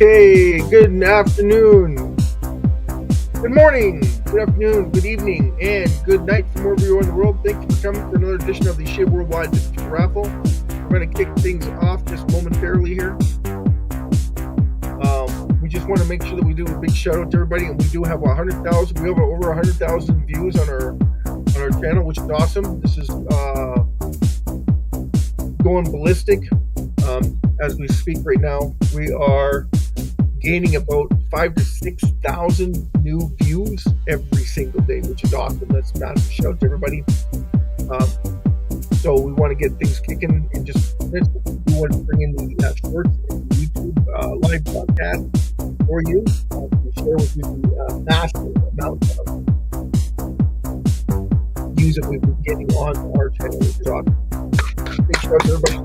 Okay, good afternoon, good morning, good afternoon, good evening, and good night from wherever you are in the world. Thank you for coming to another edition of the SHIB Worldwide Raffle. We're going to kick things off just momentarily here. We just want to make sure that we do a big shout out to everybody, and we do have 100,000. We have over 100,000 views on our channel, which is awesome. This is going ballistic as we speak right now. We are gaining about 5,000 to 6,000 new views every single day, which is awesome. That's a massive shout out to everybody. So we want to get things kicking in just minutes. We want to bring in the shorts and YouTube live podcast for you to share with you the massive amount of views that we've been getting on our channel, which is awesome. Big shout out to everybody.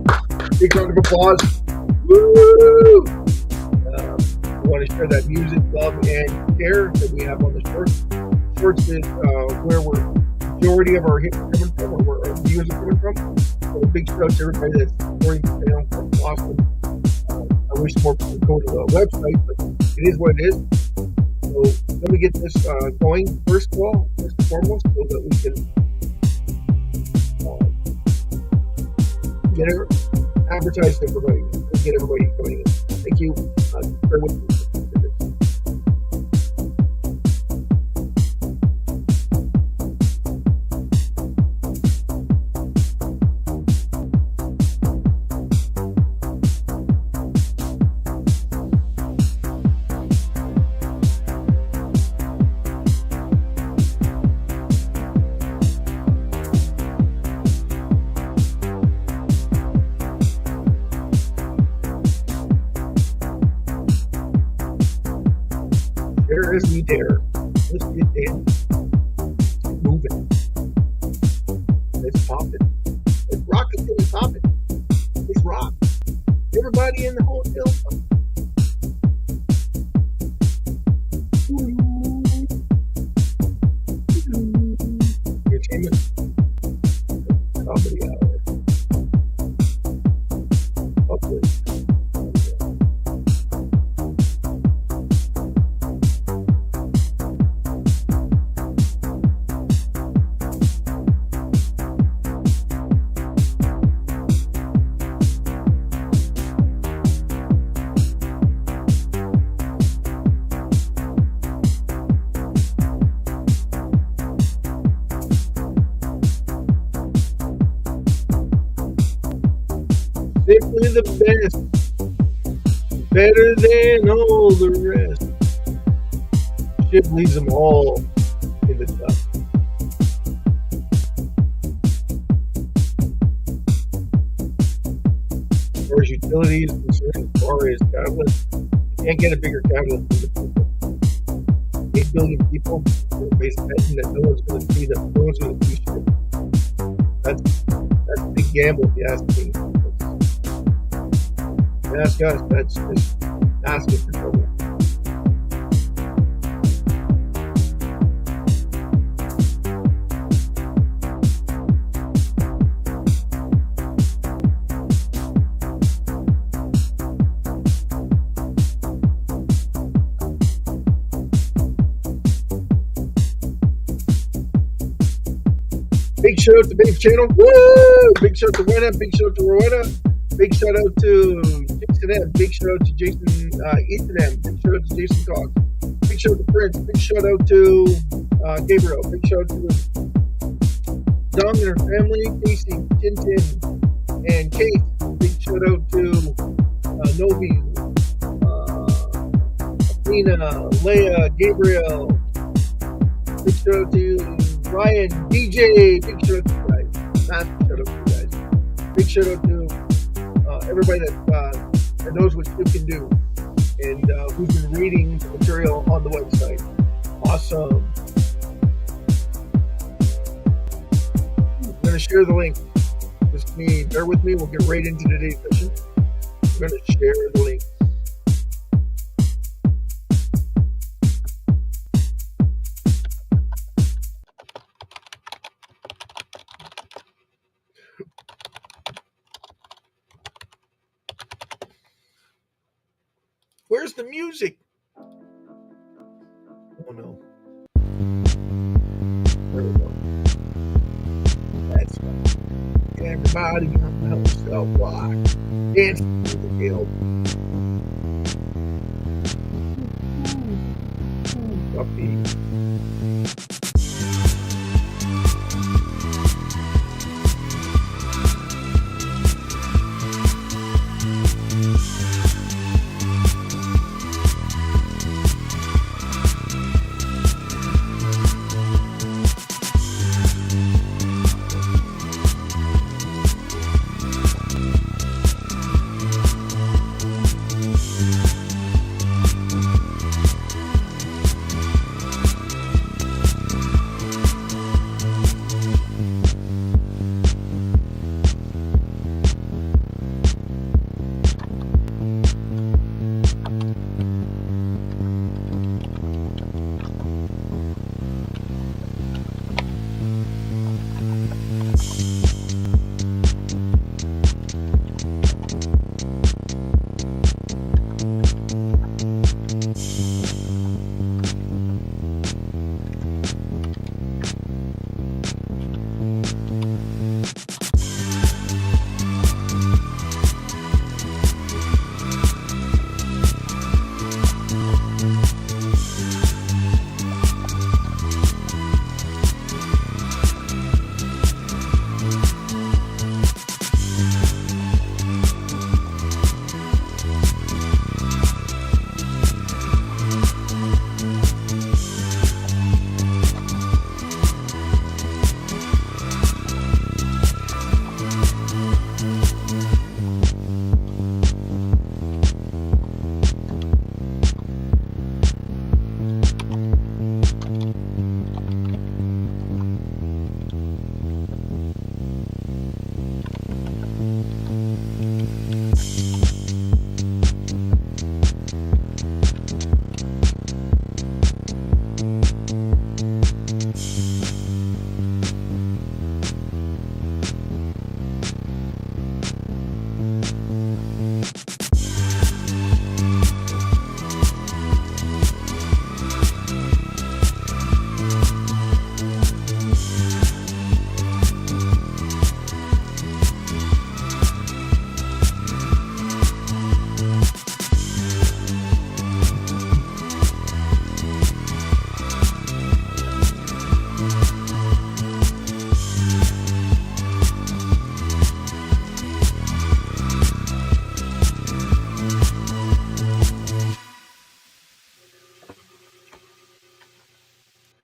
Big round of applause. Woo! We want to share that music, love, and care that we have on the shorts. Shorts is where majority of our hits are coming from, or where our views are coming from. So a big shout out to everybody that's supporting the channel. That's awesome. I wish more people would go to the website, but it is what it is. So let me get this going first and foremost, so that we can get it advertised to everybody, get everybody coming in. Thank you. Bear with me. As we dare. Let's get in. Moving. Let's pop it. Let's rock it till we pop it. Let's rock. Everybody in the hotel. Entertainment. Comedy hour. Public. Simply the best, better than all the rest. SHIB leaves them all in the dust. As far as utilities concerned, as far as catalyst, you can't get a bigger catalyst than the people. 8 billion people, base betting that no one's going to see them, no one's going to see SHIB. That's a big gamble if you ask me. Ask us, that's just asking for trouble. Big shout out to Babe Channel. Woo! Big shout out to Rowena. Big shout out to Rowena. Big shout out to Jason M. Big shout out to Jason Ethan M. Big shout out to Jason Cox. Big shout out to Prince. Big shout out to Gabriel. Big shout out to Dom and her family, Casey, Tintin, and Kate. Big shout out to Novi, Athena, Leah, Gabriel. Big shout out to Ryan, DJ. Big shout out to you guys. Massive shout out to you guys. Big shout out to everybody that knows what you can do and who's been reading the material on the website. Awesome. I'm going to share the link. Just bear with me. We'll get right into today's session. I'm going to share the link. Where's the music? Oh no. There we go. That's right. Everybody on the cell block. Dancing to the hill. Puppy.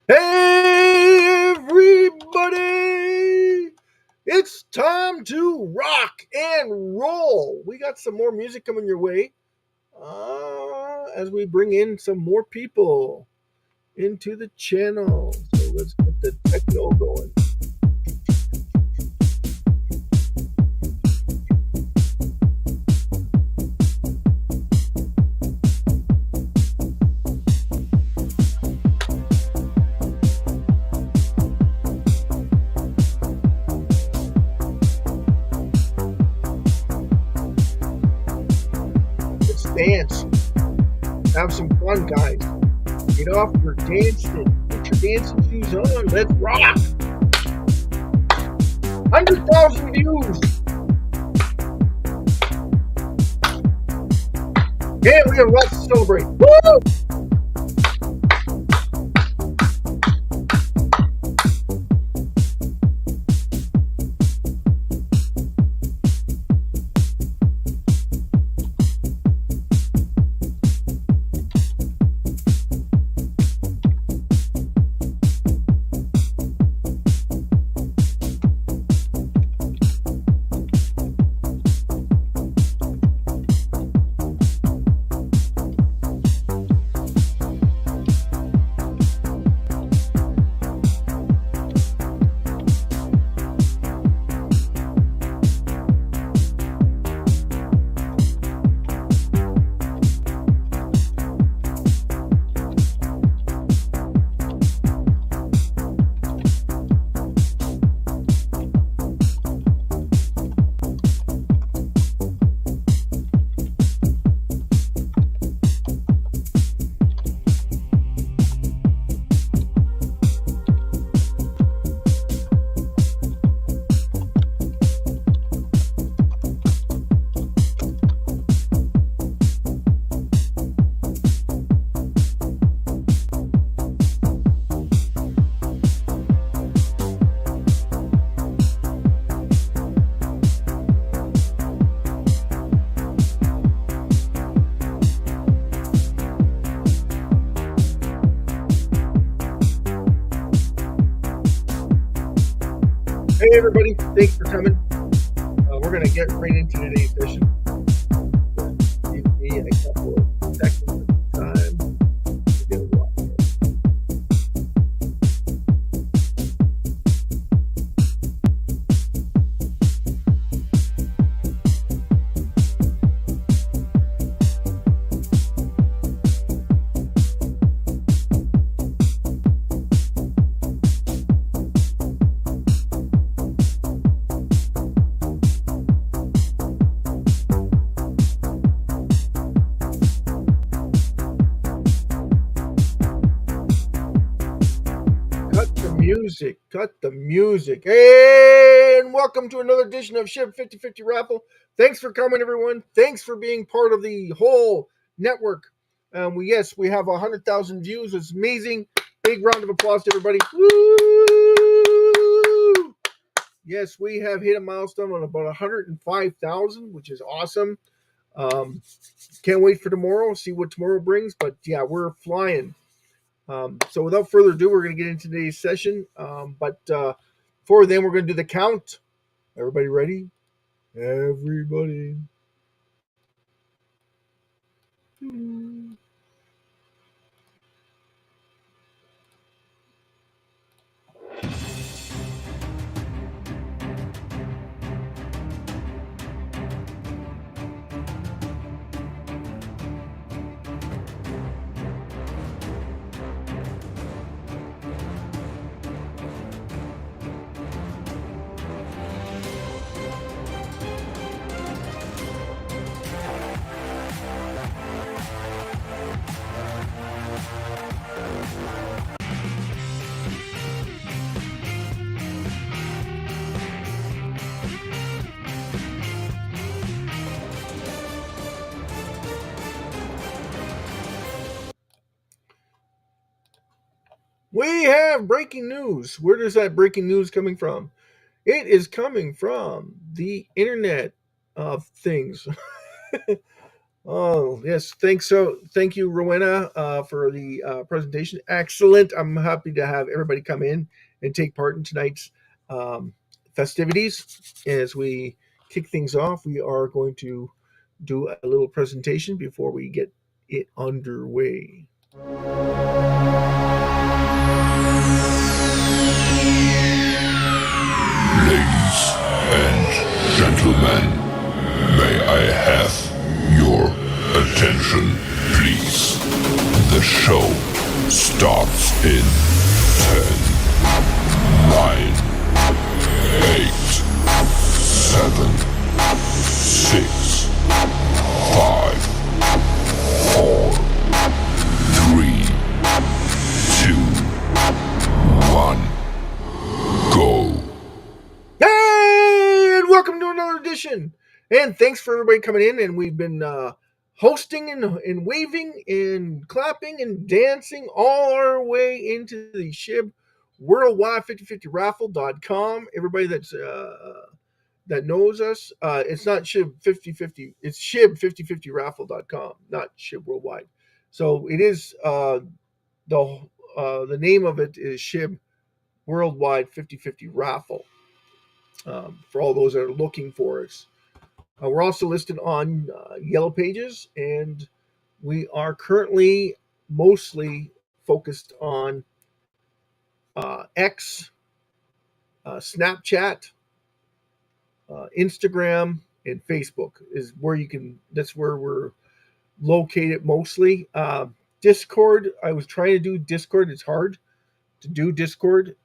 Hey, everybody! It's time to rock and roll. We got some more music coming your way as we bring in some more people into the channel. So let's get the techno going. Dance. Have some fun, guys. Get off your dancing. Put your dancing shoes on. Let's rock. 100,000 views. Yeah, we have lots to celebrate. Woo! everybody, thanks for coming. We're going to get right into today's session. Give me a couple of seconds of time to get it live. Cut the music. And welcome to another edition of SHIB 50/50 Raffle. Thanks for coming, everyone. Thanks for being part of the whole network. We have 100,000 views. It's amazing. Big round of applause to everybody. Woo! Yes, we have hit a milestone on about 105,000, which is awesome. Can't wait for tomorrow. See what tomorrow brings. But yeah, we're flying. So without further ado, we're going to get into today's session. But before then, we're going to do the count. Everybody ready? Everybody. We have breaking news. Where is that breaking news coming from? It is coming from the Internet of Things. Oh, yes. Thank you, Rowena, for the presentation. Excellent. I'm happy to have everybody come in and take part in tonight's festivities. As we kick things off, we are going to do a little presentation before we get it underway. Ladies and gentlemen, may I have your attention, please? The show starts in 10, 9, 8, 7, 6, 5, 4, 3, 2, 1, go. Hey, and welcome to another edition. And thanks for everybody coming in. And we've been hosting and waving and clapping and dancing all our way into the SHIB Worldwide 5050raffle.com. Everybody that knows us, it's not SHIB 5050, it's SHIB 5050raffle.com, not SHIB Worldwide. So it is the name of it is SHIB Worldwide 50/50 Raffle. For all those that are looking for us. We're also listed on Yellow Pages, and we are currently mostly focused on X, Snapchat, Instagram, and Facebook is where you can. That's where we're located mostly. Discord. I was trying to do Discord. It's hard to do Discord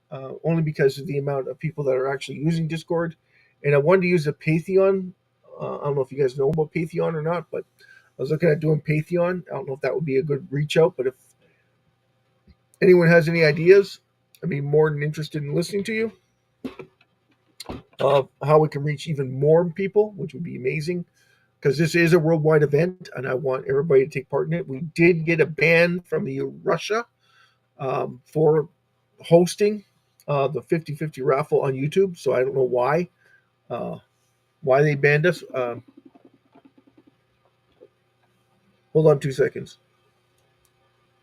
only because of the amount of people that are actually using Discord. And I wanted to use a Patreon. I don't know if you guys know about Patreon or not, but I was looking at doing Patreon. I don't know if that would be a good reach out, but if anyone has any ideas, I'd be more than interested in listening to you. How we can reach even more people, which would be amazing, because this is a worldwide event, and I want everybody to take part in it. We did get a ban from Russia for hosting the 50/50 raffle on YouTube, so I don't know why they banned us. Hold on 2 seconds.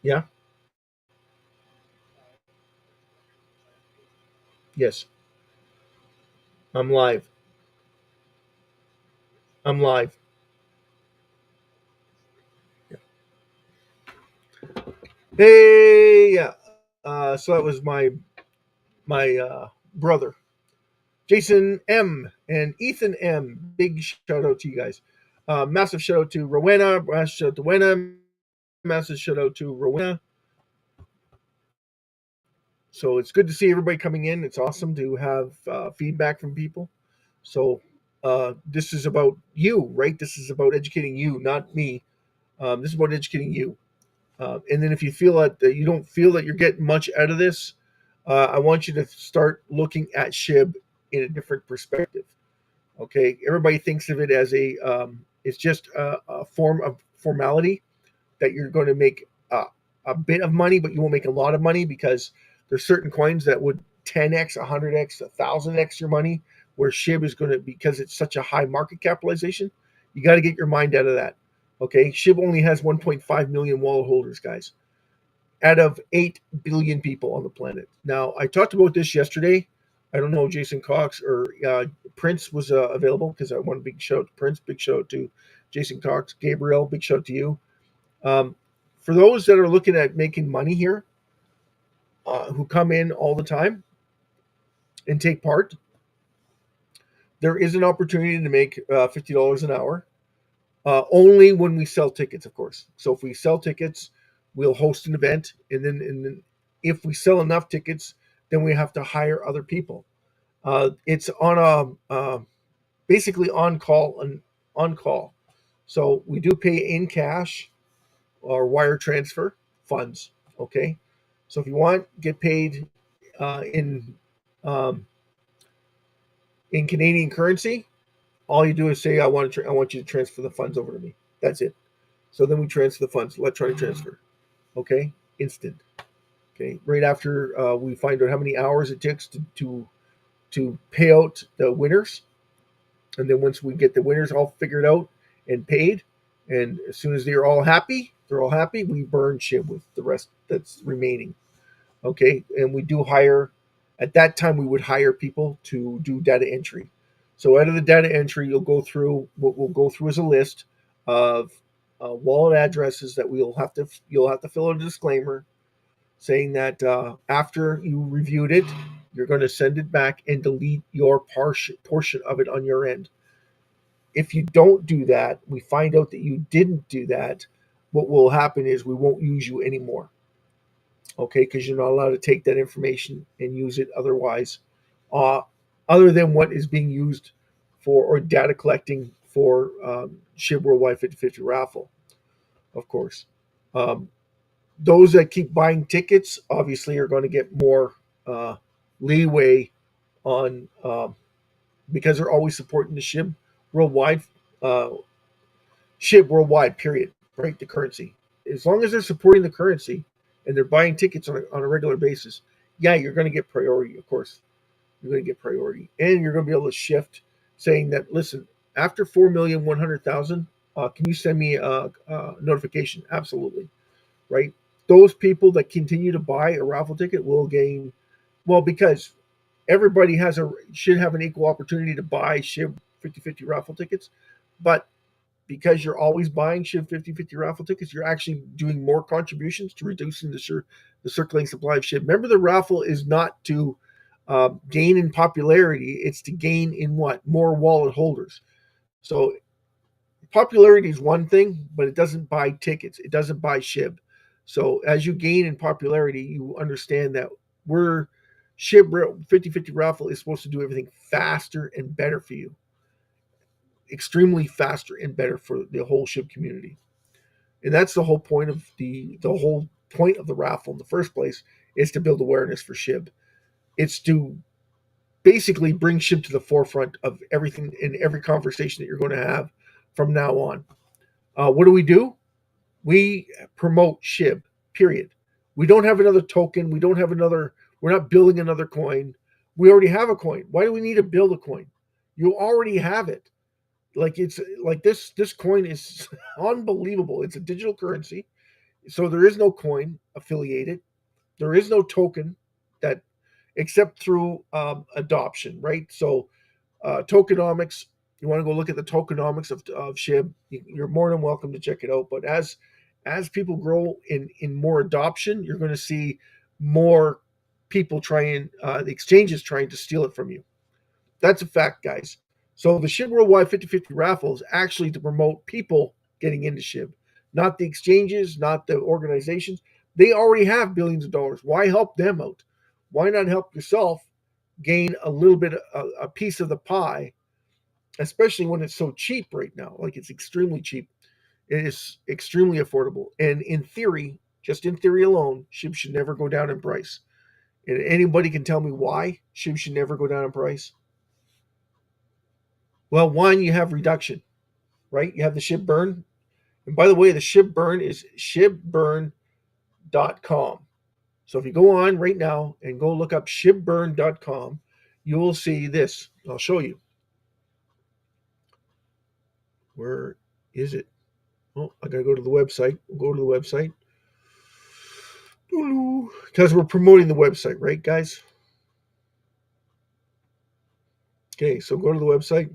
Yeah? Yes. I'm live. I'm live. Hey, yeah. So that was my brother, Jason M. and Ethan M. Big shout out to you guys. Massive shout out to Rowena. Massive shout out to Wena. Massive shout out to Rowena. So it's good to see everybody coming in. It's awesome to have feedback from people. So this is about you, right? This is about educating you, not me. This is about educating you. And then if you feel that you don't feel that you're getting much out of this, I want you to start looking at SHIB in a different perspective. Okay, everybody thinks of it as it's just a form of formality that you're going to make a bit of money, but you won't make a lot of money because there's certain coins that would 10x, 100x, 1000x your money, where SHIB is going to, because it's such a high market capitalization, you got to get your mind out of that. Okay, SHIB only has 1.5 million wallet holders, guys, out of 8 billion people on the planet. Now, I talked about this yesterday. I don't know, Jason Cox or Prince was available because I want a big shout out to Prince, big shout out to Jason Cox, Gabriel, big shout out to you. Um, for those that are looking at making money here, who come in all the time and take part, there is an opportunity to make $50 an hour. Only when we sell tickets, of course. So if we sell tickets, we'll host an event, and then if we sell enough tickets, then we have to hire other people. It's on basically on call. So we do pay in cash or wire transfer funds. Okay, so if you want, get paid in in Canadian currency. All you do is say, I want you to transfer the funds over to me. That's it. So then we transfer the funds, electronic transfer. Okay, instant. Okay, right after we find out how many hours it takes to pay out the winners, and then once we get the winners all figured out and paid, and as soon as they're all happy. We burn SHIB with the rest that's remaining. Okay, and we do hire. At that time, we would hire people to do data entry. So out of the data entry, you'll go through what we'll go through as a list of wallet addresses that you'll have to fill out a disclaimer saying that after you reviewed it, you're going to send it back and delete your portion of it on your end. If you don't do that, we find out that you didn't do that. What will happen is we won't use you anymore. Okay, because you're not allowed to take that information and use it otherwise, uh, other than what is being used for or data collecting for SHIB Worldwide 50/50 raffle, of course. Um, those that keep buying tickets obviously are going to get more leeway on because they're always supporting the Worldwide, uh, SHIB Worldwide, period, right? The currency. As long as they're supporting the currency and they're buying tickets on a regular basis, yeah, you're going to get priority, of course. You're going to get priority. And you're going to be able to shift saying that, listen, after 4,100,000, can you send me a notification? Absolutely. Right? Those people that continue to buy a raffle ticket will gain, well, because everybody should have an equal opportunity to buy SHIB 50/50 raffle tickets. But because you're always buying SHIB 50/50 raffle tickets, you're actually doing more contributions to reducing the circulating supply of SHIB. Remember, the raffle is not to gain in popularity; it's to gain in what? More wallet holders. So popularity is one thing, but it doesn't buy tickets. It doesn't buy SHIB. So as you gain in popularity, you understand that we're SHIB 50/50 raffle is supposed to do everything faster and better for you, extremely faster and better for the whole SHIB community. And that's the whole point of the raffle in the first place, is to build awareness for SHIB. It's to basically bring SHIB to the forefront of everything in every conversation that you're going to have from now on. What do? We promote SHIB, period. We don't have another token. We're not building another coin. We already have a coin. Why do we need to build a coin? You already have it. Like, it's like this coin is unbelievable. It's a digital currency. So there is no coin affiliated. There is no token that, except through adoption, right? So Tokenomics. You want to go look at the tokenomics of SHIB, you're more than welcome to check it out. But as people grow in more adoption, you're going to see more people trying, the exchanges trying to steal it from you. That's a fact, guys. So the SHIB Worldwide 50/50 raffle is actually to promote people getting into SHIB, not the exchanges, not the organizations. They already have billions of dollars. Why help them out? Why not help yourself gain a little bit, a piece of the pie, especially when it's so cheap right now? Like, it's extremely cheap. It is extremely affordable. And in theory, just in theory alone, SHIB should never go down in price. And anybody can tell me why SHIB should never go down in price? Well, one, you have reduction, right? You have the SHIB burn. And by the way, the SHIB burn is shibburn.com. So if you go on right now and go look up shibburn.com, you will see this. I'll show you. Where is it? Oh, I got to go to the website. We'll go to the website. Because we're promoting the website, right, guys? Okay, so go to the website.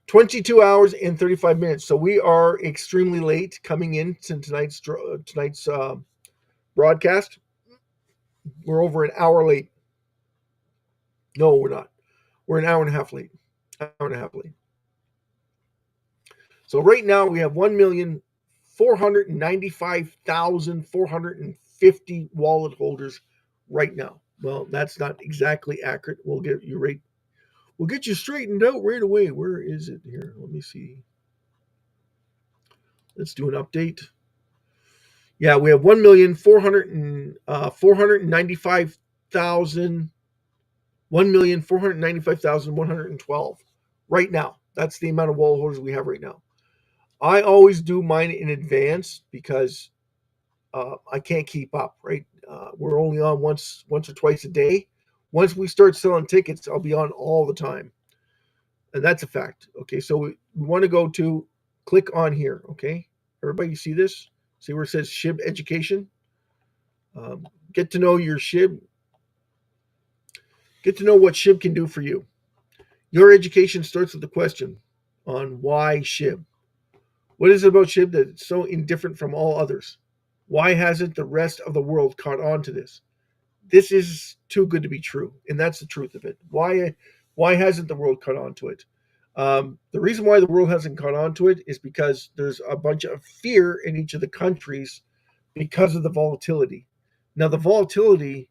22 hours and 35 minutes. So we are extremely late coming in to tonight's broadcast. We're over an hour late. No, we're not. We're an hour and a half late. Hour and a half late. So right now we have 1,495,450 wallet holders right now. Well, that's not exactly accurate. We'll get you right. We'll get you straightened out right away. Where is it here? Let me see. Let's do an update. Yeah, we have 1,495,112 right now. That's the amount of wallet holders we have right now. I always do mine in advance because I can't keep up, right? We're only on once or twice a day. Once we start selling tickets, I'll be on all the time. And that's a fact. Okay, so we want to go to click on here. Okay, everybody see this? See where it says SHIB Education? Get to know your SHIB. Get to know what SHIB can do for you. Your education starts with the question on why SHIB. What is it about SHIB that's so indifferent from all others? Why hasn't the rest of the world caught on to this? This is too good to be true, and that's the truth of it. Why hasn't the world caught on to it? The reason why the world hasn't caught on to it is because there's a bunch of fear in each of the countries because of the volatility. Now, the volatility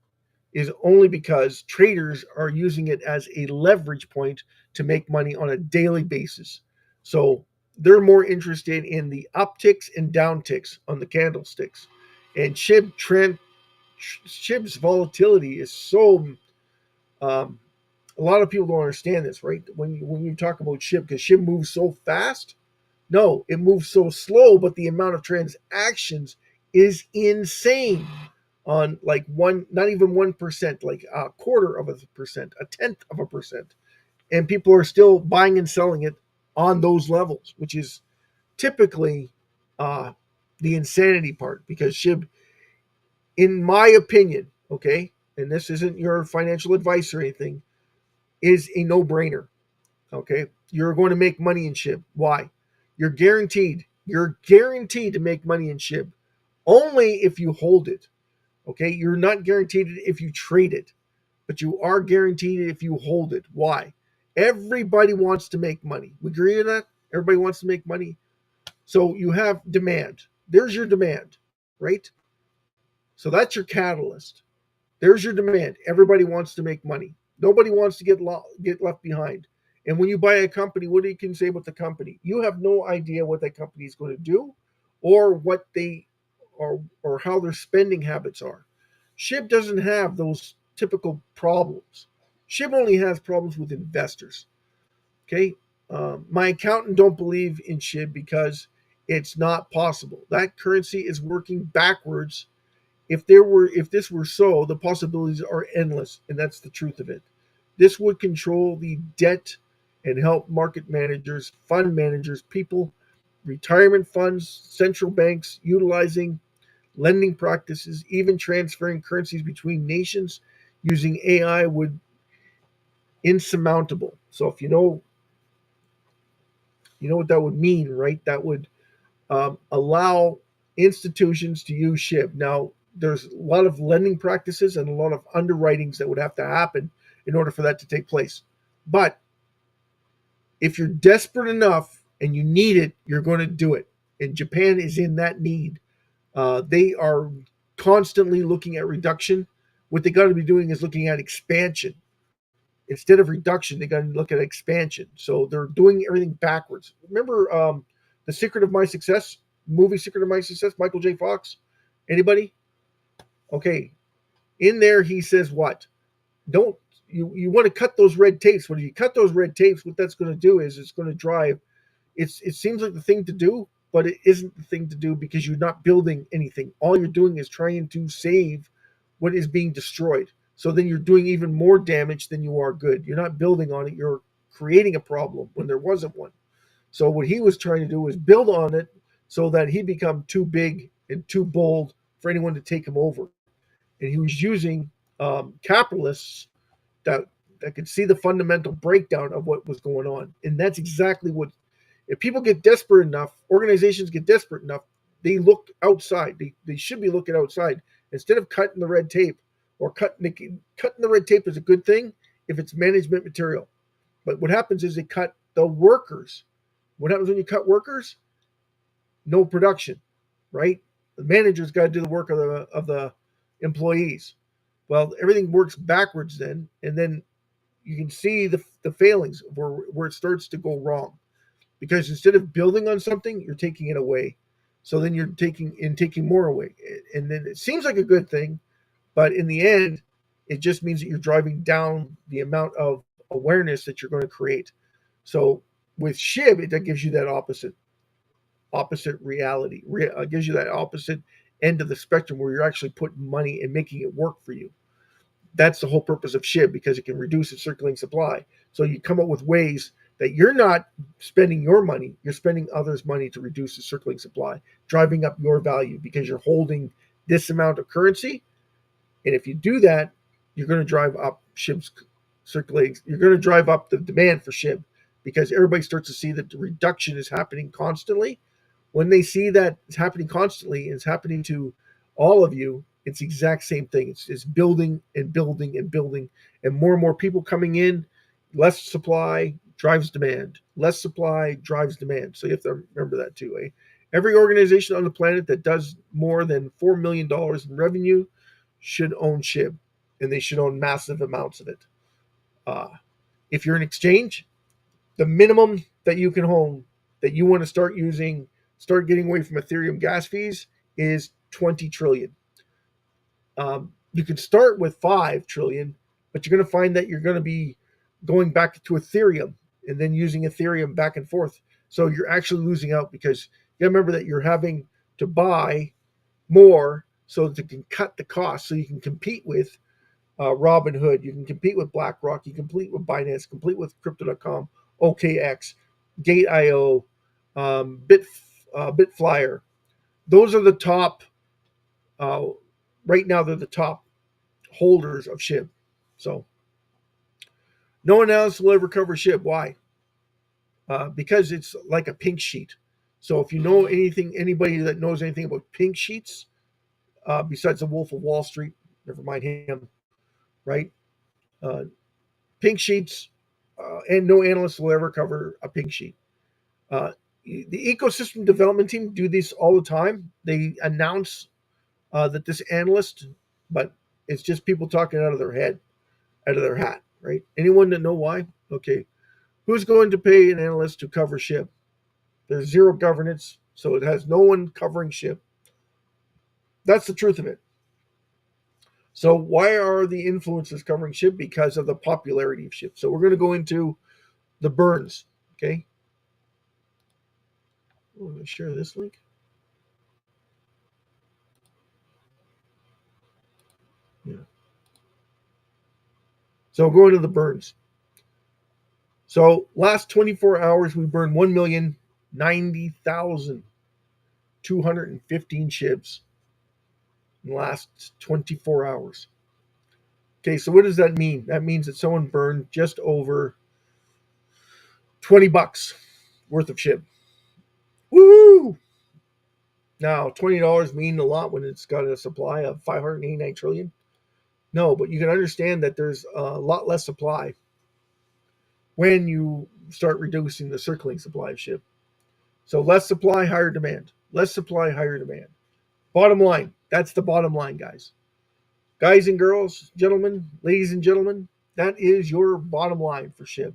is only because traders are using it as a leverage point to make money on a daily basis. So they're more interested in the upticks and downticks on the candlesticks. And SHIB's volatility is so, a lot of people don't understand this, right? When you talk about SHIB, because SHIB moves so fast. No, it moves so slow, but the amount of transactions is insane. On like not even 1%, like a quarter of a percent, a tenth of a percent. And people are still buying and selling it on those levels, which is typically the insanity part, because SHIB, in my opinion, okay, and this isn't your financial advice or anything, is a no-brainer. Okay, you're going to make money in SHIB. Why? You're guaranteed to make money in SHIB only if you hold it. Okay, you're not guaranteed it if you trade it, but you are guaranteed it if you hold it. Why? Everybody wants to make money. We agree on that? Everybody wants to make money. So you have demand. There's your demand, right? So that's your catalyst. There's your demand. Everybody wants to make money. Nobody wants to get left behind. And when you buy a company, what you can say about the company? You have no idea what that company is going to do, or what they or how their spending habits are. SHIB doesn't have those typical problems. SHIB only has problems with investors. Okay, my accountant don't believe in SHIB because it's not possible. That currency is working backwards. If this were so, the possibilities are endless, and that's the truth of it. This would control the debt and help market managers, fund managers, people, retirement funds, central banks utilizing lending practices, even transferring currencies between nations using AI would insurmountable. So if you know what that would mean, right? That would allow institutions to use SHIB. Now, there's a lot of lending practices and a lot of underwritings that would have to happen in order for that to take place. But if you're desperate enough and you need it, you're going to do it. And Japan is in that need. They are constantly looking at reduction. What they got to be doing is looking at expansion. Instead of reduction, they got to look at expansion. So they're doing everything backwards. Remember The Secret of My Success, movie Secret of My Success, Michael J. Fox? Anybody? Okay. In there, he says what? Don't you want to cut those red tapes. When you cut those red tapes, what that's going to do is it's going to drive. It seems like the thing to do, but it isn't the thing to do because you're not building anything. All you're doing is trying to save what is being destroyed. So then you're doing even more damage than you are good. You're not building on it. You're creating a problem when there wasn't one. So what he was trying to do was build on it so that he become too big and too bold for anyone to take him over. And he was using capitalists that could see the fundamental breakdown of what was going on. And that's exactly what, if people get desperate enough, organizations get desperate enough, they look outside. They should be looking outside instead of cutting the red tape. Or cutting the red tape is a good thing if it's management material. But what happens is they cut the workers. What happens when you cut workers? No production, right? The manager's got to do the work of the employees. Well, everything works backwards then, and then you can see the failings where it starts to go wrong. Because instead of building on something, you're taking it away. So then you're taking more away. And then it seems like a good thing, but in the end, it just means that you're driving down the amount of awareness that you're going to create. So with SHIB, that gives you that opposite reality. Gives you that opposite end of the spectrum where you're actually putting money and making it work for you. That's the whole purpose of SHIB because it can reduce its circulating supply. So you come up with ways that you're not spending your money, you're spending others' money to reduce the circulating supply, driving up your value because you're holding this amount of currency. And if you do that, you're going to drive up SHIB's circulating. You're going to drive up the demand for SHIB because everybody starts to see that the reduction is happening constantly. When they see that it's happening constantly, and it's happening to all of you, it's the exact same thing. It's building and building and building, and more people coming in. Less supply drives demand. Less supply drives demand. So you have to remember that too. Every organization on the planet that does more than $4 million in revenue should own SHIB, and they should own massive amounts of it. If you're an exchange, the minimum that you can own that you want to start getting away from Ethereum gas fees is 20 trillion. You can start with 5 trillion, but you're going to find that you're going to be going back to Ethereum and then using Ethereum back and forth. So you're actually losing out because you remember that you're having to buy more so that you can cut the cost so you can compete with Robinhood, you can compete with BlackRock, you can compete with Binance, compete with Crypto.com, OKX, Gate.io, Bitflyer. Those are the top, right now, they're the top holders of SHIB. So no one else will ever cover SHIB. Why? Because it's like a pink sheet. So if you know anybody that knows anything about pink sheets, besides the Wolf of Wall Street, never mind him, right? Uh, Pink sheets, and no analyst will ever cover a pink sheet. The ecosystem development team do this all the time. They announce that this analyst, but it's just people talking out of their head, out of their hat, right? Anyone that know why? Okay, who's going to pay an analyst to cover SHIB? There's zero governance, so it has no one covering SHIB. That's the truth of it. So why are the influencers covering SHIB? Because of the popularity of SHIB. So we're going to go into the burns. Okay. I'm going to share this link. Yeah. So going to the burns. So last 24 hours, we burned 1,090,215 SHIBs in the last 24 hours. Okay, so what does that mean? That means that someone burned just over $20 worth of SHIB. Woo! Now, $20 mean a lot when it's got a supply of 589 trillion. No, but you can understand that there's a lot less supply when you start reducing the circling supply of SHIB. So less supply, higher demand. Less supply, higher demand. Bottom line. That's the bottom line, guys. Guys and girls, gentlemen, ladies and gentlemen, that is your bottom line for SHIB.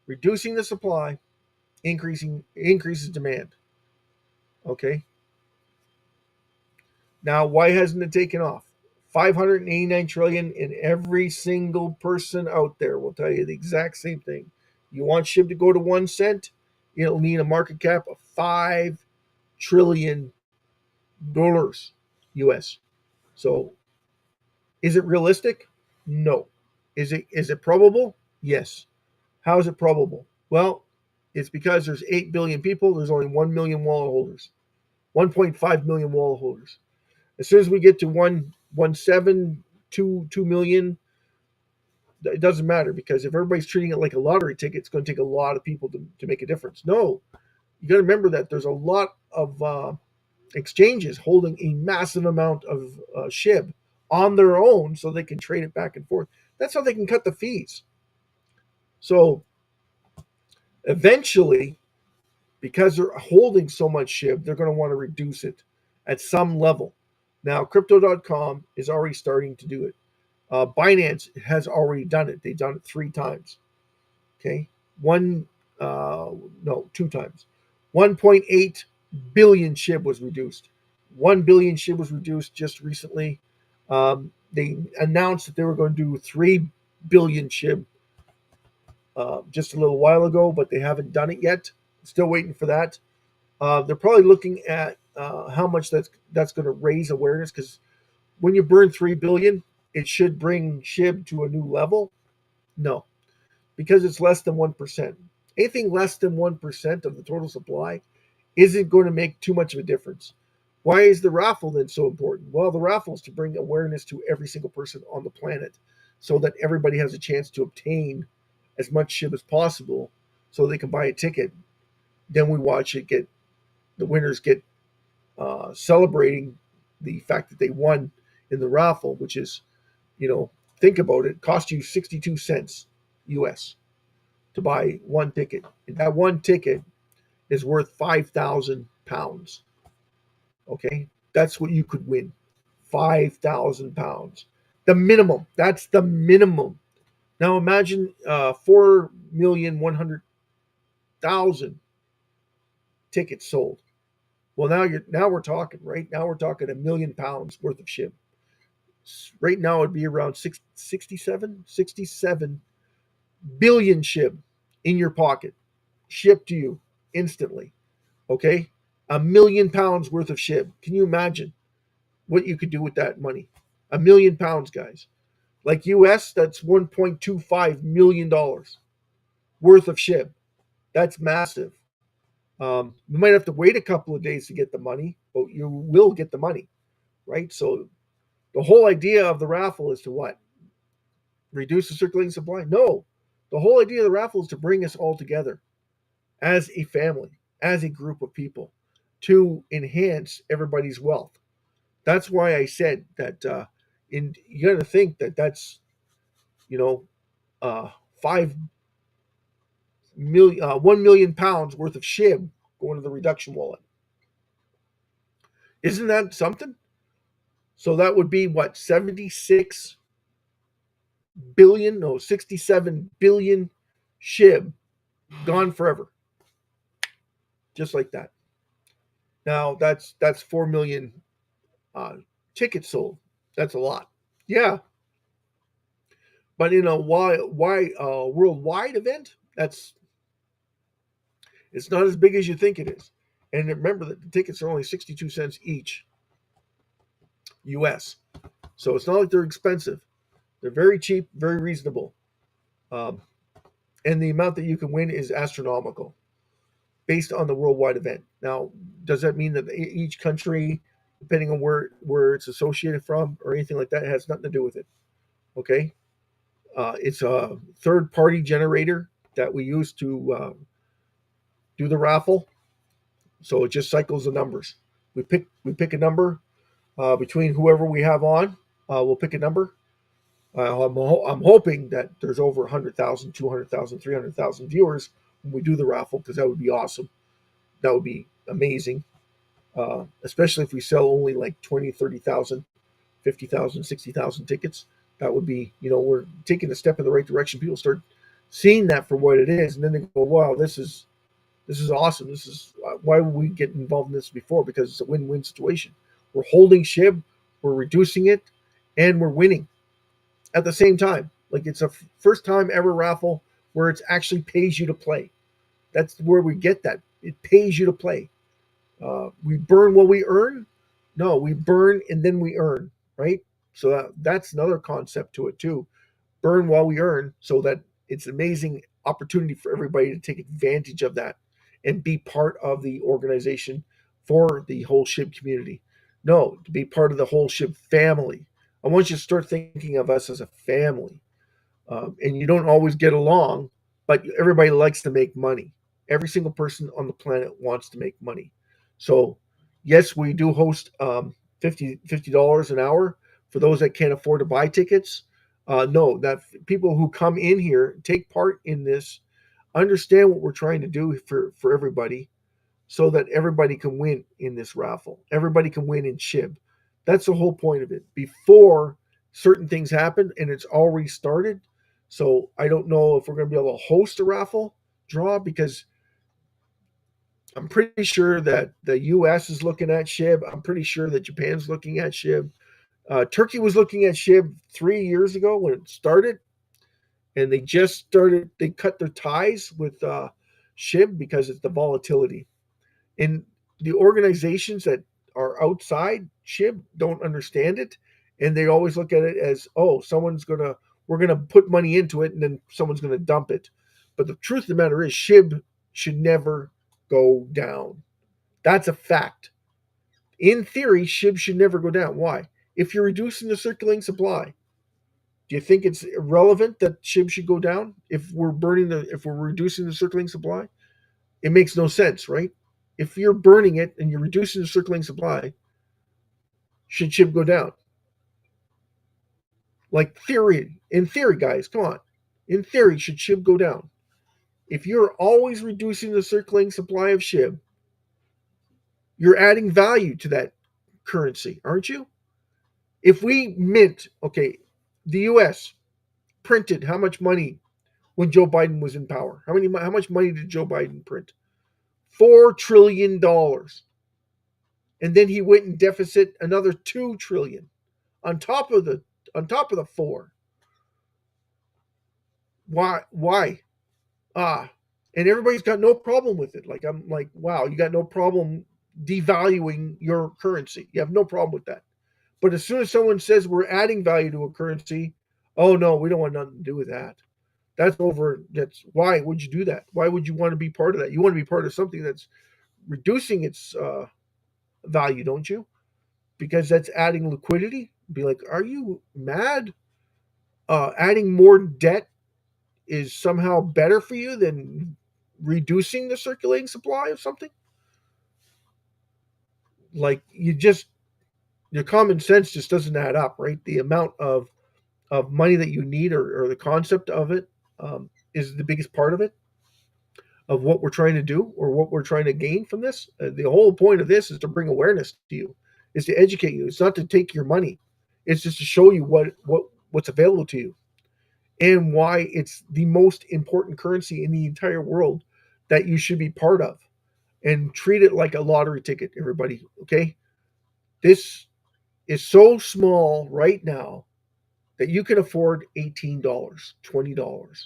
Reducing the supply, increases demand. Okay. Now, why hasn't it taken off? 589 trillion, and every single person out there will tell you the exact same thing. You want SHIB to go to 1 cent, it'll need a market cap of $5 trillion US. So, is it realistic? No. Is it probable? Yes. How is it probable? Well, it's because there's 8 billion people, there's only 1 million wallet holders. 1.5 million wallet holders. As soon as we get to 2 million, it doesn't matter, because if everybody's treating it like a lottery ticket, it's going to take a lot of people to make a difference. No, you got to remember that there's a lot of exchanges holding a massive amount of SHIB on their own so they can trade it back and forth. That's how they can cut the fees. So eventually, because they're holding so much SHIB, they're going to want to reduce it at some level. Now, crypto.com is already starting to do it. Binance has already done it. They've done it 3 times. Okay. No, 2 times. 1.8 billion SHIB was reduced. 1 billion SHIB was reduced just recently. They announced that they were going to do 3 billion SHIB just a little while ago, but they haven't done it yet. Still waiting for that. They're probably looking at how much that's going to raise awareness, because when you burn 3 billion, it should bring SHIB to a new level. No, because it's less than 1%. Anything less than 1% of the total supply isn't going to make too much of a difference. Why is the raffle then so important? Well, the raffle is to bring awareness to every single person on the planet so that everybody has a chance to obtain as much SHIB as possible so they can buy a ticket. Then we watch it get, the winners get celebrating the fact that they won in the raffle, which is, think about it, cost you 62 cents US to buy one ticket. And that one ticket is worth 5,000 pounds. Okay. That's what you could win. 5,000 pounds. The minimum. That's the minimum. Now imagine 4,100,000 tickets sold. Well, now we're talking, right? Now we're talking £1,000,000 worth of SHIB. Right now it'd be around 67 billion SHIB in your pocket, shipped to you instantly. Okay, £1,000,000 worth of SHIB. Can you imagine what you could do with that money? £1,000,000, guys. Like US, that's $1.25 million worth of SHIB. That's massive. You might have to wait a couple of days to get the money, but you will get the money, right? So the whole idea of the raffle is to what? Reduce the circulating supply? No. The whole idea of the raffle is to bring us all together as a family, as a group of people, to enhance everybody's wealth. That's why I said that you got to think that that's, 5 million, £1,000,000 worth of SHIB going to the reduction wallet. Isn't that something? So that would be what, 76 billion? No, 67 billion SHIB gone forever. Just like that. Now that's 4 million tickets sold. That's a lot. Yeah. But in a worldwide event, it's not as big as you think it is. And remember that the tickets are only 62 cents each US. So it's not like they're expensive. They're very cheap, very reasonable. And the amount that you can win is astronomical based on the worldwide event. Now, does that mean that each country, depending on where it's associated from or anything like that, it has nothing to do with it? Okay, it's a third-party generator that we use to do the raffle. So it just cycles the numbers. We pick a number between whoever we have on. We'll pick a number. I'm hoping that there's over 100,000, 200,000, 300,000 viewers when we do the raffle, because that would be awesome. That would be amazing, especially if we sell only like 20, 30,000, 50,000, 60,000 tickets. That would be, we're taking a step in the right direction. People start seeing that for what it is, and then they go, wow, this is awesome. This is why would we get involved in this before? Because it's a win-win situation. We're holding SHIB, we're reducing it, and we're winning at the same time. Like, it's a first time ever raffle where it actually pays you to play. That's where we get that. It pays you to play. We burn what we earn. No, we burn and then we earn, right? So that's another concept to it too. Burn while we earn, so that it's an amazing opportunity for everybody to take advantage of that and be part of the organization for the whole SHIB community. No, to be part of the whole SHIB family. I want you to start thinking of us as a family. And you don't always get along, but everybody likes to make money. Every single person on the planet wants to make money. So, yes, we do host $50 an hour for those that can't afford to buy tickets. No, that people who come in here take part in this, understand what we're trying to do for everybody, so that everybody can win in this raffle. Everybody can win in SHIB. That's the whole point of it. Before certain things happen, and it's already started. So I don't know if we're going to be able to host a raffle draw, because I'm pretty sure that the US is looking at SHIB. I'm pretty sure that Japan's looking at SHIB. Turkey was looking at SHIB 3 years ago when it started, and they cut their ties with SHIB because it's the volatility. And the organizations that are outside SHIB don't understand it, and they always look at it as, oh, we're gonna put money into it, and then someone's gonna dump it. But the truth of the matter is, SHIB should never go down. That's a fact. In theory, SHIB should never go down. Why? If you're reducing the circulating supply, do you think it's irrelevant that SHIB should go down if we're reducing the circulating supply? It makes no sense, right? If you're burning it and you're reducing the circulating supply, should SHIB go down? Like, in theory, guys, come on. In theory, should SHIB go down? If you're always reducing the circulating supply of SHIB, you're adding value to that currency, aren't you? If we mint, okay, the US printed how much money when Joe Biden was in power? How much money did Joe Biden print? $4 trillion. And then he went in deficit another 2 trillion on top of the four. Why? And everybody's got no problem with it. Like, I'm like, wow, you got no problem devaluing your currency. You have no problem with that. But as soon as someone says we're adding value to a currency, oh no, we don't want nothing to do with that. That's over. That's why would you do that? Why would you want to be part of that? You want to be part of something that's reducing its value, don't you? Because that's adding liquidity. Be like, are you mad? Adding more debt is somehow better for you than reducing the circulating supply of something? Like, your common sense just doesn't add up, right? The amount of money that you need, or the concept of it, is the biggest part of it, of what we're trying to do or what we're trying to gain from this. The whole point of this is to bring awareness to you, is to educate you. It's not to take your money. It's just to show you what's available to you, and why it's the most important currency in the entire world that you should be part of, and treat it like a lottery ticket, everybody. Okay, this is so small right now that you can afford $18, $20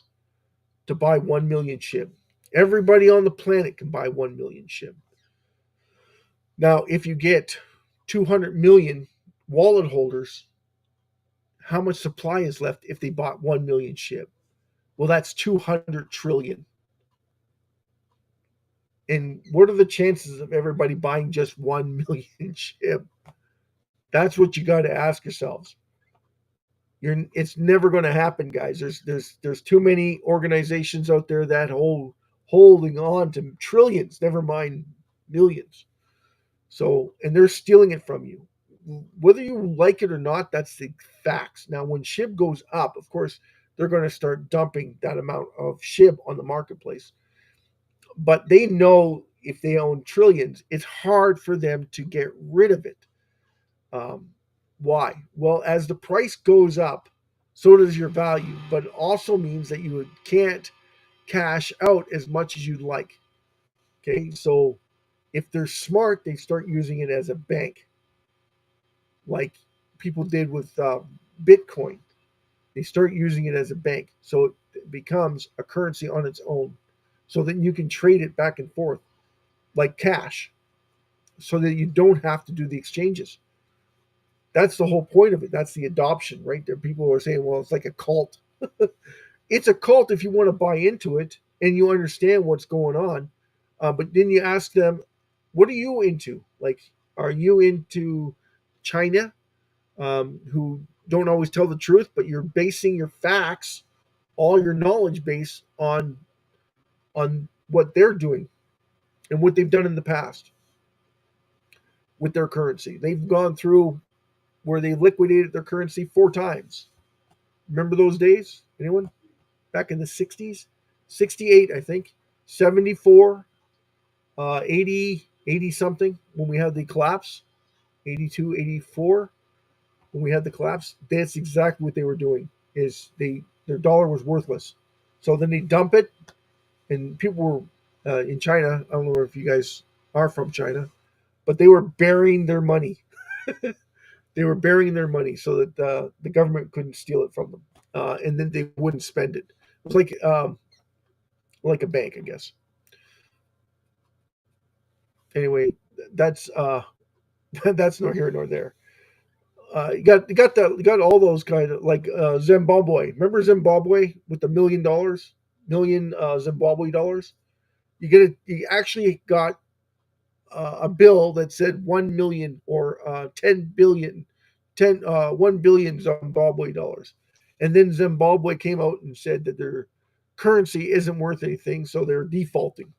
to buy 1 million SHIB. Everybody on the planet can buy 1 million SHIB. Now, if you get 200 million wallet holders, how much supply is left if they bought 1 million SHIB? Well, that's 200 trillion. And what are the chances of everybody buying just 1 million SHIB? That's what you got to ask yourselves. It's never going to happen, guys. There's too many organizations out there that holding on to trillions, never mind millions. So, and they're stealing it from you. Whether you like it or not, that's the facts. Now, when SHIB goes up, of course, they're going to start dumping that amount of SHIB on the marketplace. But they know if they own trillions, it's hard for them to get rid of it. Um, why? Well, as the price goes up, so does your value, but it also means that you can't cash out as much as you'd like. Okay, so if they're smart, they start using it as a bank, like people did with Bitcoin. They start using it as a bank, so it becomes a currency on its own, so that you can trade it back and forth like cash, so that you don't have to do the exchanges. That's the whole point of it. That's the adoption, right? There, people are saying, "Well, it's like a cult." It's a cult if you want to buy into it and you understand what's going on. But then you ask them, "What are you into? Like, are you into China, who don't always tell the truth, but you're basing your facts, all your knowledge base on what they're doing and what they've done in the past with their currency. They've gone through where they liquidated their currency 4 times. Remember those days? Anyone? Back in the 60s? 68, I think. 74, 80 something when we had the collapse. 82, 84 when we had the collapse. That's exactly what they were doing. Is their dollar was worthless. So then they dump it, and people were in China. I don't know if you guys are from China, but they were burying their money. They were burying their money so that the government couldn't steal it from them, and then they wouldn't spend it. It was like a bank, I guess. Anyway, that's that's nor here nor there. You got all those kind of like Zimbabwe. Remember Zimbabwe with the $1 million, million Zimbabwe dollars? You actually got a bill that said 1 million or 10 billion, 1 billion Zimbabwe dollars, and then Zimbabwe came out and said that their currency isn't worth anything, so they're defaulting.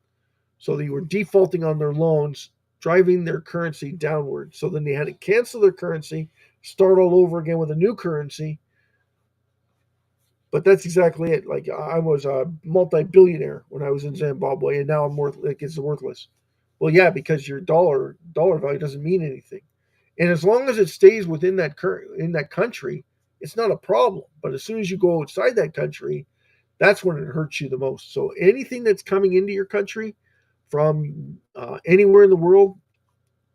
So they were defaulting on their loans, driving their currency downward. So then they had to cancel their currency, start all over again with a new currency. But that's exactly it. Like I was a multi-billionaire when I was in Zimbabwe, and now I'm worth like it's worthless. Well, yeah, because your dollar value doesn't mean anything, and as long as it stays within in that country, it's not a problem. But as soon as you go outside that country, that's when it hurts you the most. So anything that's coming into your country from anywhere in the world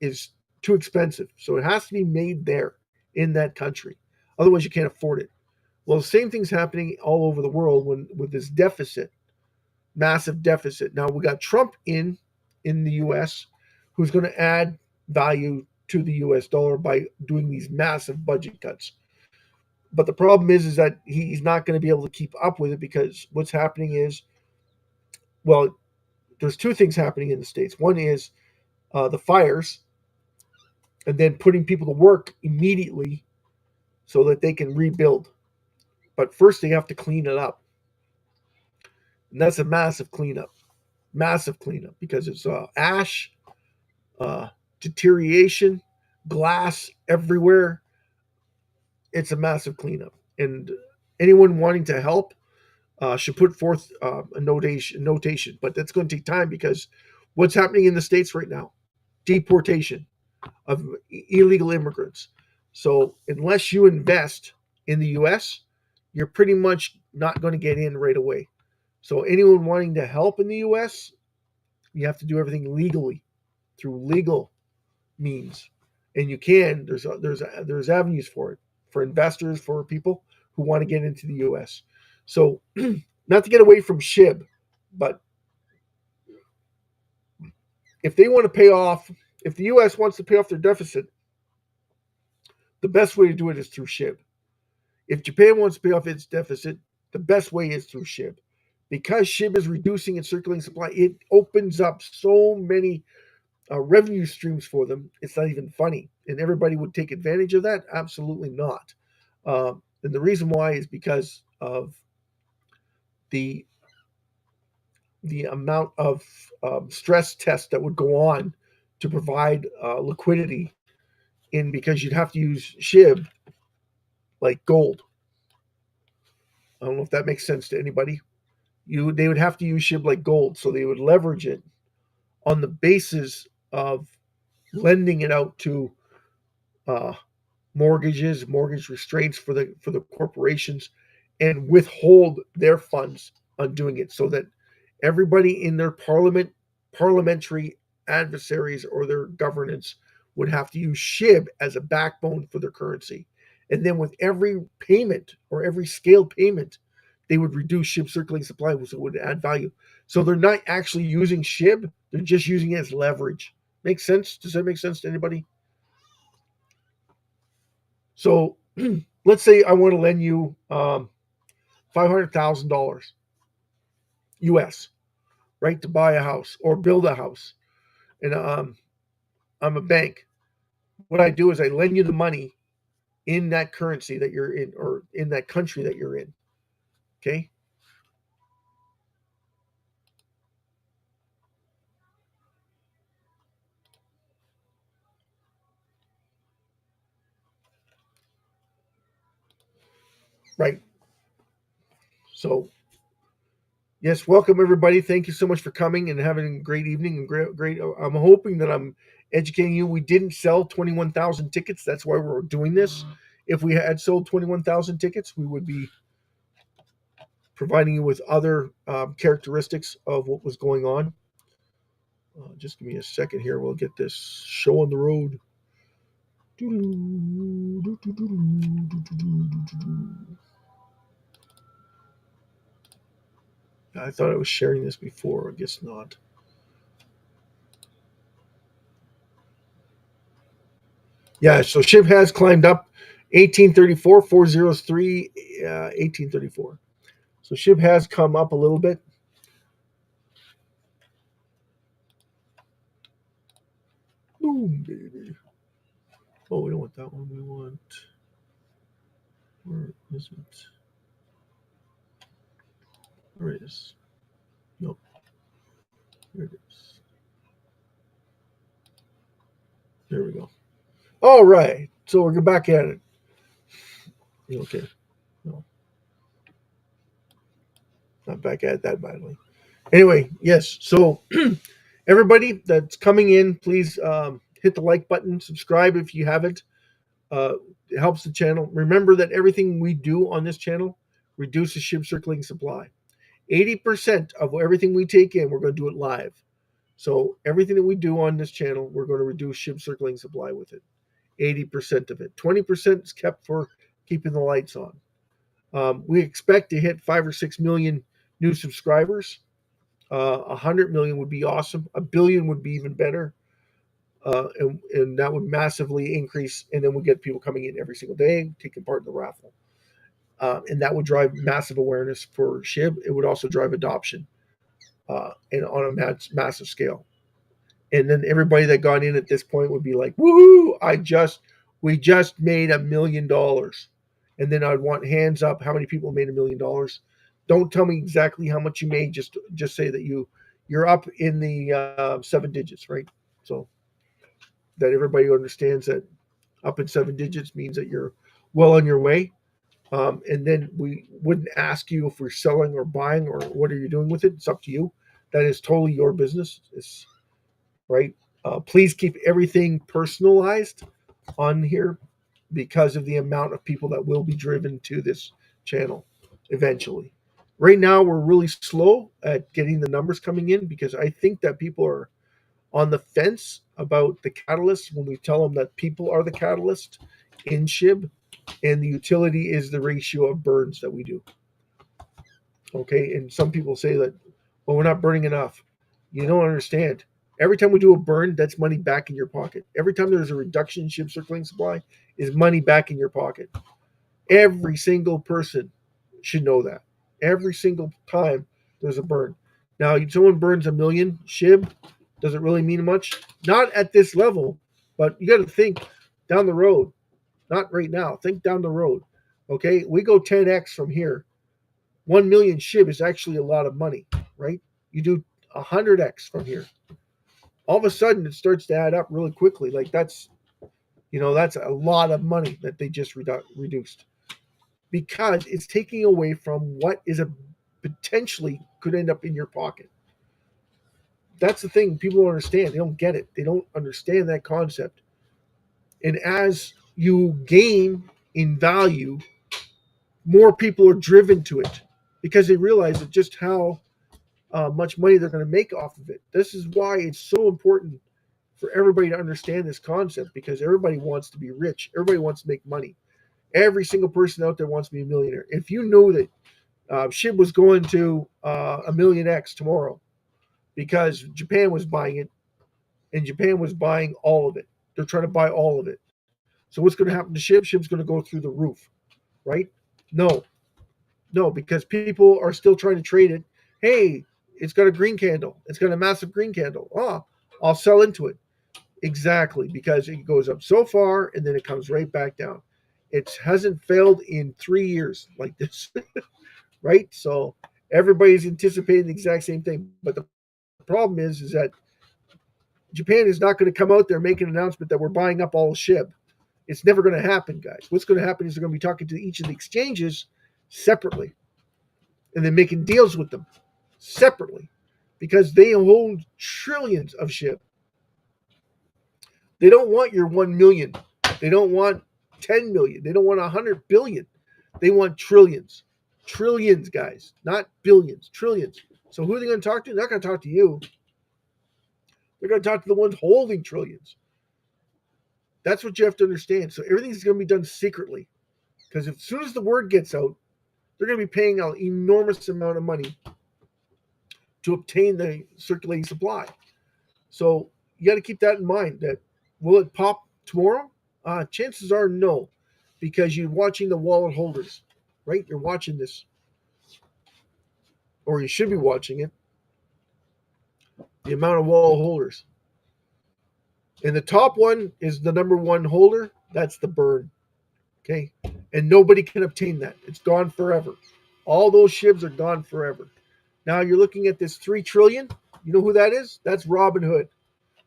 is too expensive. So it has to be made there in that country. Otherwise, you can't afford it. Well, the same thing's happening all over the world when with this deficit, massive deficit. Now we got Trump in the U.S. who's going to add value to the U.S. dollar by doing these massive budget cuts. But the problem is that he's not going to be able to keep up with it because what's happening is, well, there's two things happening in the states. One is the fires, and then putting people to work immediately so that they can rebuild. But first, they have to clean it up, and that's a massive cleanup because it's ash, uh, deterioration, glass everywhere. It's a massive cleanup, and anyone wanting to help should put forth a notation. But that's going to take time because what's happening in the states right now? Deportation of illegal immigrants. So unless you invest in the U.S., you're pretty much not going to get in right away. So anyone wanting to help in the U.S., you have to do everything legally through legal means, and you can. There's avenues for it for investors, for people who want to get into the U.S. So not to get away from SHIB, but if they want to pay off, if the U.S. wants to pay off their deficit, the best way to do it is through SHIB. If Japan wants to pay off its deficit, the best way is through SHIB. Because SHIB is reducing its circulating supply, it opens up so many revenue streams for them. It's not even funny. And everybody would take advantage of that? Absolutely not. And the reason why is because of the amount of stress tests that would go on to provide liquidity in, because you'd have to use SHIB like gold. I don't know if that makes sense to anybody. They would have to use SHIB like gold, so they would leverage it on the basis of lending it out to uh, mortgage restraints for the corporations, and withhold their funds on doing it, so that everybody in their parliamentary adversaries or their governance would have to use SHIB as a backbone for their currency. And then with every payment or every scaled payment, they would reduce SHIB circulating supply, so it would add value. So they're not actually using SHIB, they're just using it as leverage. Makes sense? Does that make sense to anybody? So let's say I want to lend you $500,000 US, right, to buy a house or build a house. And I'm a bank. What I do is I lend you the money in that currency that you're in, or in that country that you're in. Okay. Right. So, yes, welcome everybody. Thank you so much for coming and having a great evening and great. I'm hoping that I'm educating you. We didn't sell 21,000 tickets. That's why we're doing this. If we had sold 21,000 tickets, we would be providing you with other characteristics of what was going on. Just give me a second here. We'll get this show on the road. I thought I was sharing this before. I guess not. Yeah, so SHIB has climbed up 1834, 403, 1834. So SHIB has come up a little bit. Boom, baby. Oh, we don't want that one. We want. Where is it? There it is. Nope. There it is. There we go. All right. So we're back at it. Okay. No. Not back at it that badly. Anyway, yes. So everybody that's coming in, please hit the like button, subscribe if you haven't. It helps the channel. Remember that everything we do on this channel reduces SHIB circulating supply. 80% of everything we take in, we're going to do it live. So everything that we do on this channel, we're going to reduce SHIB circulating supply with it. 80% of it. 20% is kept for keeping the lights on. We expect to hit 5 or 6 million new subscribers. 100 million would be awesome. 1 billion would be even better. And that would massively increase. And then we'll get people coming in every single day, taking part in the raffle. And that would drive massive awareness for SHIB. It would also drive adoption and on a massive scale. And then everybody that got in at this point would be like, woohoo, we just made $1 million. And then I'd want hands up, how many people made $1 million? Don't tell me exactly how much you made, just say that you're up in the 7 digits, right? So that everybody understands that up in 7 digits means that you're well on your way. And then we wouldn't ask you if we're selling or buying or what are you doing with it. It's up to you. That is totally your business. It's right. Please keep everything personalized on here because of the amount of people that will be driven to this channel eventually. Right now, we're really slow at getting the numbers coming in because I think that people are on the fence about the catalyst when we tell them that people are the catalyst in SHIB and the utility is the ratio of burns that we do. Okay, and some people say that, well, we're not burning enough. You don't understand. Every time we do a burn, that's money back in your pocket. Every time there's a reduction in SHIB circulating supply, is money back in your pocket. Every single person should know that. Every single time there's a burn. Now, if someone burns 1 million SHIB, does it really mean much? Not at this level, but you got to think down the road. Not right now. Think down the road. Okay, we go 10x from here. 1 million SHIB is actually a lot of money, right? You do 100x from here. All of a sudden, it starts to add up really quickly. Like that's a lot of money that they just reduced because it's taking away from what is a potentially could end up in your pocket. That's the thing people don't understand. They don't get it. They don't understand that concept. And as you gain in value, more people are driven to it because they realize that just how much money they're going to make off of it. This is why it's so important for everybody to understand this concept because everybody wants to be rich. Everybody wants to make money. Every single person out there wants to be a millionaire. If you know that SHIB was going to a million X tomorrow because Japan was buying it and Japan was buying all of it. They're trying to buy all of it. So what's going to happen to SHIB? SHIB's going to go through the roof, right? No, no, because people are still trying to trade it. Hey, it's got a green candle. It's got a massive green candle. Oh, I'll sell into it. Exactly, because it goes up so far and then it comes right back down. It hasn't failed in 3 years like this, right? So everybody's anticipating the exact same thing. But the problem is that Japan is not going to come out there and make an announcement that we're buying up all SHIB. It's never going to happen, guys. What's going to happen is they're going to be talking to each of the exchanges separately and then making deals with them separately because they hold trillions of SHIB. They don't want your 1 million. They don't want 10 million. They don't want 100 billion. They want trillions. Trillions, guys, not billions, trillions. So who are they going to talk to? They're not going to talk to you. They're going to talk to the ones holding trillions. That's what you have to understand. So everything's going to be done secretly because as soon as the word gets out, they're going to be paying an enormous amount of money to obtain the circulating supply. So you got to keep that in mind. That will it pop tomorrow? Chances are no, because you're watching the wallet holders, right? You're watching this, or you should be watching it. The amount of wallet holders, and the top one is the number one holder. That's the burn. Okay, and nobody can obtain that. It's gone forever. All those SHIBs are gone forever. Now you're looking at this 3 trillion. You know who that is? That's Robinhood.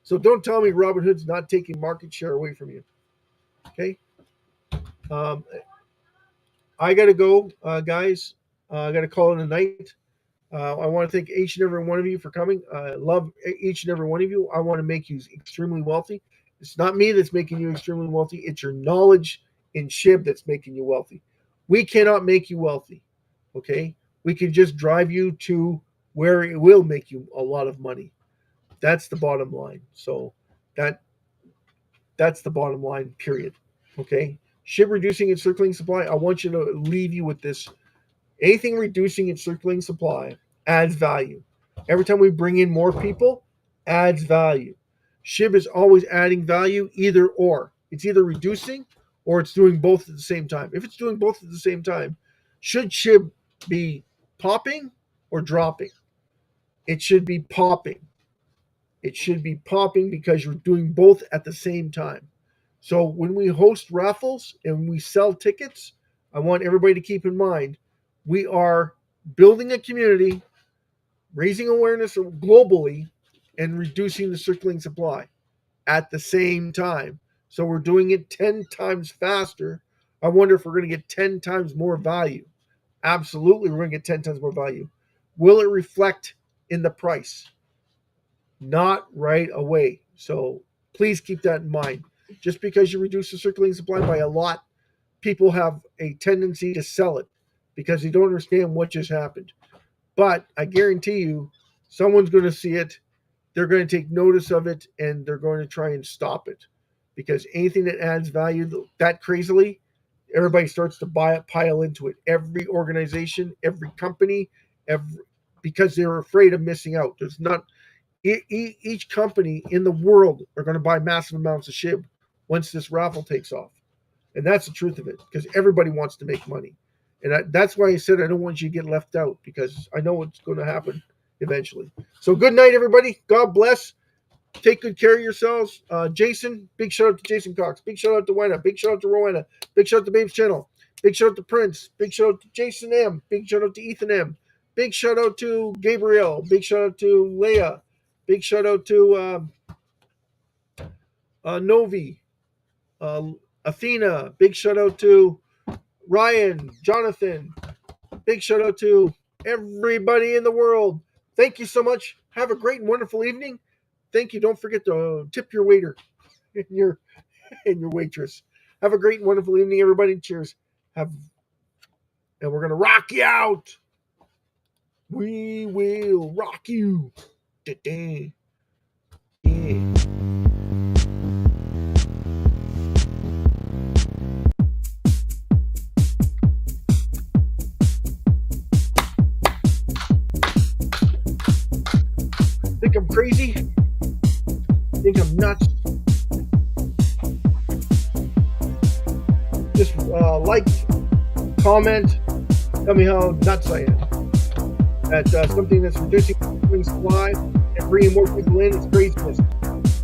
So don't tell me Robinhood's not taking market share away from you. Okay. Um, I got to go, guys. I got to call it a night. I want to thank each and every one of you for coming. I love each and every one of you. I want to make you extremely wealthy. It's not me that's making you extremely wealthy. It's your knowledge in SHIB that's making you wealthy. We cannot make you wealthy. Okay. We can just drive you to where it will make you a lot of money. That's the bottom line. So that's the bottom line, period. Okay. SHIB reducing its circulating supply. I want you to leave you with this. Anything reducing its circulating supply adds value. Every time we bring in more people, adds value. SHIB is always adding value, either or. It's either reducing or it's doing both at the same time. If it's doing both at the same time, should SHIB be popping or dropping? It should be popping. It should be popping because you're doing both at the same time. So when we host raffles and we sell tickets, I want everybody to keep in mind we are building a community, raising awareness globally, and reducing the circulating supply at the same time. So we're doing it 10 times faster. I wonder if we're going to get 10 times more value. Absolutely, we're going to get 10 times more value. Will it reflect in the price? Not right away. So please keep that in mind. Just because you reduce the circulating supply by a lot, people have a tendency to sell it because they don't understand what just happened. But I guarantee you, someone's going to see it, they're going to take notice of it, and they're going to try and stop it. Because anything that adds value that crazily, everybody starts to buy it, pile into it. Every organization, every company, because they're afraid of missing out. There's not each company in the world are going to buy massive amounts of SHIB once this raffle takes off. And that's the truth of it, because everybody wants to make money. And that's why I said I don't want you to get left out, because I know what's going to happen eventually. So good night, everybody. God bless. Take good care of yourselves. Jason, big shout out to Jason Cox. Big shout out to Wena. Big shout out to Rowena. Big shout out to Babe's channel. Big shout out to Prince. Big shout out to Jason M. Big shout out to Ethan M. Big shout out to Gabriel. Big shout out to Leia. Big shout out to Novi. Athena. Big shout out to Ryan. Jonathan. Big shout out to everybody in the world. Thank you so much. Have a great and wonderful evening. Thank you. Don't forget to tip your waiter and your waitress. Have a great and wonderful evening, everybody. Cheers. And we're gonna rock you out. We will rock you. Da-da. Yeah. Think I'm crazy? Think I'm nuts? Just like, comment, tell me how nuts I am. At something that's reducing supply and bringing more people in is craziness.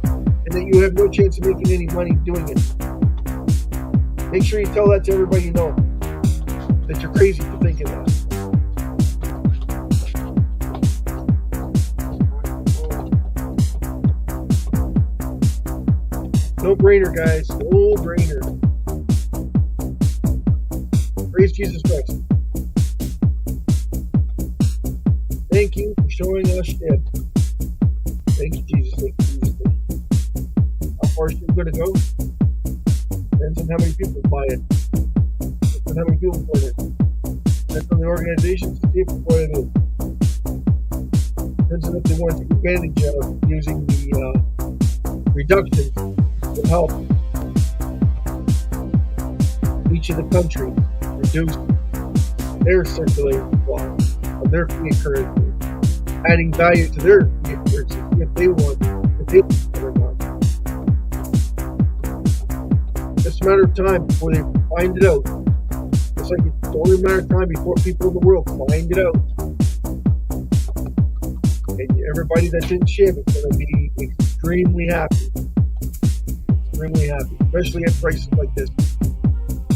And that you have no chance of making any money doing it. Make sure you tell that to everybody you know. That you're crazy for thinking that. No brainer, guys. No brainer. Praise Jesus Christ. Thank you for showing us SHIB. Thank you, Jesus. Thank you, Jesus. How far is SHIB going to go? Depends on how many people buy it. Depends on how many people buy it. Depends on the organizations to see if what it is. Depends on if they want to take advantage of using the reductions to help each of the countries reduce their circulating supply of their fiat currency, adding value to their fiat currency if they want, or not. It's a matter of time before they find it out. It's like it's only a matter of time before people in the world find it out. And everybody that's in SHIB is going to be extremely happy. Extremely happy, especially at prices like this.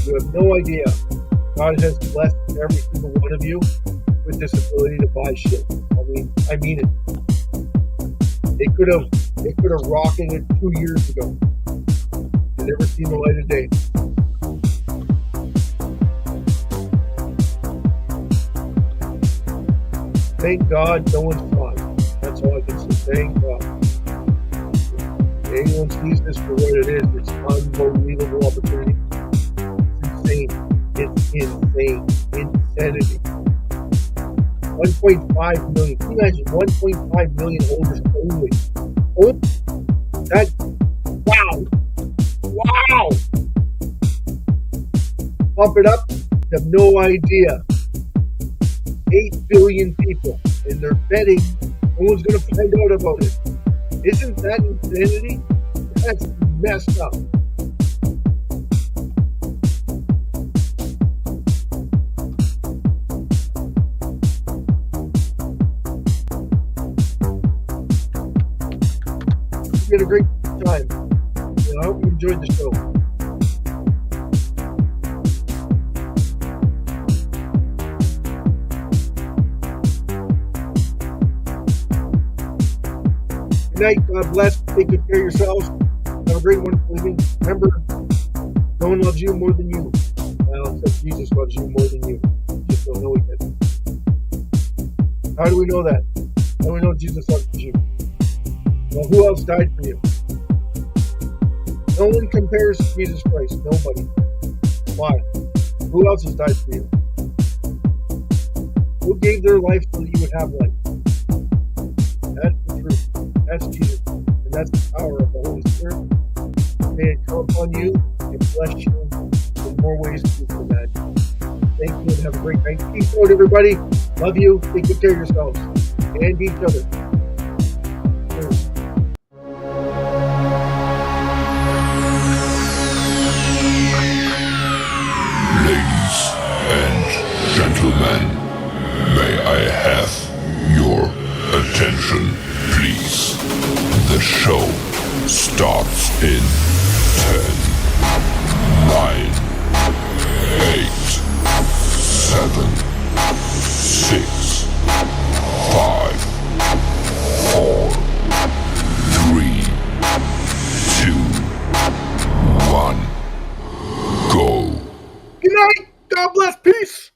You have no idea. God has blessed every single one of you with this ability to buy shit. I mean it. They could have rocketed it 2 years ago. They never seen the light of day. Thank God no one's caught. That's all I can say. Thank God. If anyone sees this for what it is, it's an unbelievable opportunity. It's insane. Insanity. 1.5 million. Can you imagine 1.5 million holders only? Oh, that, wow. Wow. Pump it up. You have no idea. 8 billion people. And they're betting no one's going to find out about it. Isn't that insanity? That's messed up. We had a great time. I hope you enjoyed the show. Good night. God bless. Take good care of yourselves. Have a great one. Remember, no one loves you more than you. Well, except Jesus loves you more than you. You just don't know it yet. How do we know that? How do we know Jesus loves you? Well, who else died for you? No one compares to Jesus Christ. Nobody. Why? Who else has died for you? Who gave their life so that you would have life? That's the truth. That's Jesus. And that's the power of the Holy Spirit. May it come upon you and bless you in more ways than you can imagine. Thank you and have a great night. Peace out, everybody. Love you. Take good care of yourselves and each other. Gentlemen, may I have your attention, please? The show starts in 10, 9, 8, Good night. God bless. Peace.